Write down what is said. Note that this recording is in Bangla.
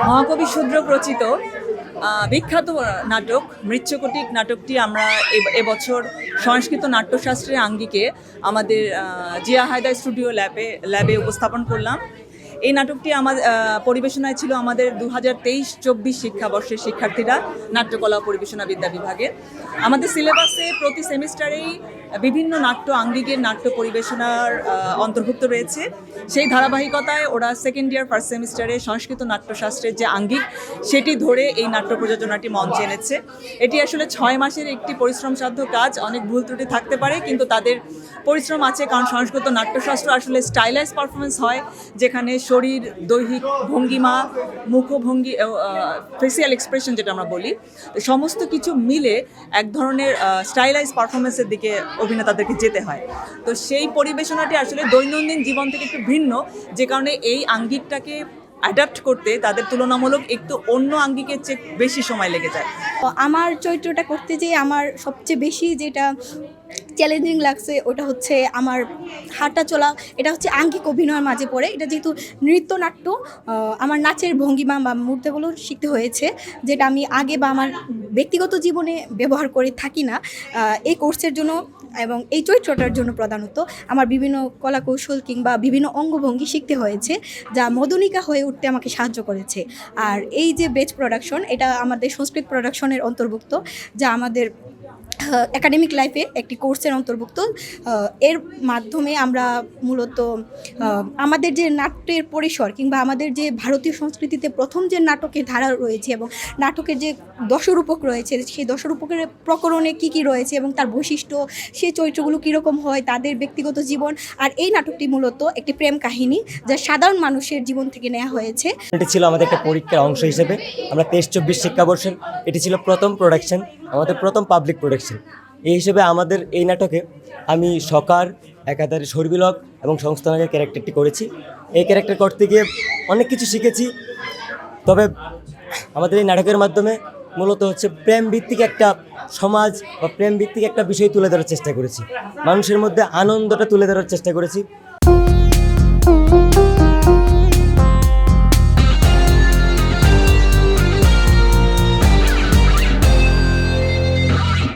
মহাকবি শূদ্র রচিত বিখ্যাত নাটক মৃচ্ছকটিক নাটকটি আমরা এবছর সংস্কৃত নাট্যশাস্ত্রের আঙ্গিকে আমাদের জিয়া হায়দার স্টুডিও ল্যাবে উপস্থাপন করলাম। এই নাটকটি পরিবেশনায় ছিল আমাদের 2023-24 শিক্ষাবর্ষের শিক্ষার্থীরা, নাট্যকলা ও পরিবেশনা বিদ্যা বিভাগে। আমাদের সিলেবাসে প্রতি সেমিস্টারেই বিভিন্ন নাট্য আঙ্গিকের নাট্য পরিবেশনার অন্তর্ভুক্ত রয়েছে। সেই ধারাবাহিকতায় ওরা সেকেন্ড ইয়ার ফার্স্ট সেমিস্টারে সংস্কৃত নাট্যশাস্ত্রের যে আঙ্গিক সেটি ধরে এই নাট্য প্রযোজনাটি মঞ্চে এনেছে। এটি আসলে 6 মাসের একটি পরিশ্রমসাধ্য কাজ, অনেক ভুল ত্রুটি থাকতে পারে, কিন্তু তাদের পরিশ্রম আছে, কারণ সংস্কৃত নাট্যশাস্ত্র আসলে স্টাইলাইজ পারফরমেন্স হয়, যেখানে শরীর, দৈহিক ভঙ্গিমা, মুখভঙ্গি, ফেসিয়াল এক্সপ্রেশন যেটা আমরা বলি, সমস্ত কিছু মিলে এক ধরনের স্টাইলাইজ পারফরমেন্সের দিকে অভিনেতাদেরকে যেতে হয়। তো সেই পরিবেশনাটি আসলে দৈনন্দিন জীবন থেকে একটু ভিন্ন, যে কারণে এই আঙ্গিকটাকে অ্যাডাপ্ট করতে তাদের তুলনামূলক একটু অন্য আঙ্গিকের চেয়ে বেশি সময় লেগে যায়। আমার চরিত্রটা করতে যেয়ে আমার সবচেয়ে বেশি যেটা চ্যালেঞ্জিং লাগছে ওটা হচ্ছে আমার হাঁটা চলা। এটা হচ্ছে আঙ্গিক অভিনয়ের মাঝে পড়ে। এটা যেহেতু নৃত্যনাট্য, আমার নাচের ভঙ্গিমা বা মুহূর্তগুলো শিখতে হয়েছে, যেটা আমি আগে বা আমার ব্যক্তিগত জীবনে ব্যবহার করে থাকি না। এই কোর্সের জন্য এবং এই চরিত্রটার জন্য প্রধানত আমার বিভিন্ন কলাকৌশল কিংবা বিভিন্ন অঙ্গভঙ্গি শিখতে হয়েছে, যা মধুনিকা হয়ে উঠতে আমাকে সাহায্য করেছে। আর এই যে বেচ প্রোডাকশন, এটা আমাদের সংস্কৃত প্রোডাকশনের অন্তর্ভুক্ত, যা আমাদের একাডেমিক লাইফে একটি কোর্সের অন্তর্ভুক্ত। এর মাধ্যমে আমরা মূলত আমাদের যে নাট্যের পরিসর কিংবা আমাদের যে ভারতীয় সংস্কৃতিতে প্রথম যে নাটকের ধারা রয়েছে এবং নাটকের যে দশরূপক রয়েছে, সেই দশরূপকের প্রকরণে কী কী রয়েছে এবং তার বৈশিষ্ট্য, সেই চরিত্রগুলো কীরকম হয়, তাদের ব্যক্তিগত জীবন। আর এই নাটকটি মূলত একটি প্রেম কাহিনী, যা সাধারণ মানুষের জীবন থেকে নেওয়া হয়েছে। এটি ছিল আমাদের একটা পরীক্ষার অংশ হিসেবে। আমরা 23-24 শিক্ষাবর্ষের এটি ছিল প্রথম প্রোডাকশন, আমাদের প্রথম পাবলিক প্রোডাকশন। এই হিসেবে আমাদের এই নাটকে আমি সকার, একাধারে সর্বিলক এবং সংস্থানের ক্যারেক্টারটি করেছি। এই ক্যারেক্টার করতে গিয়ে অনেক কিছু শিখেছি। তবে আমাদের এই নাটকের মাধ্যমে মূলত হচ্ছে প্রেম ভিত্তিক একটা সমাজ বা প্রেম ভিত্তিক একটা বিষয় তুলে ধরার চেষ্টা করেছি, মানুষের মধ্যে আনন্দটা তুলে ধরার চেষ্টা করেছি।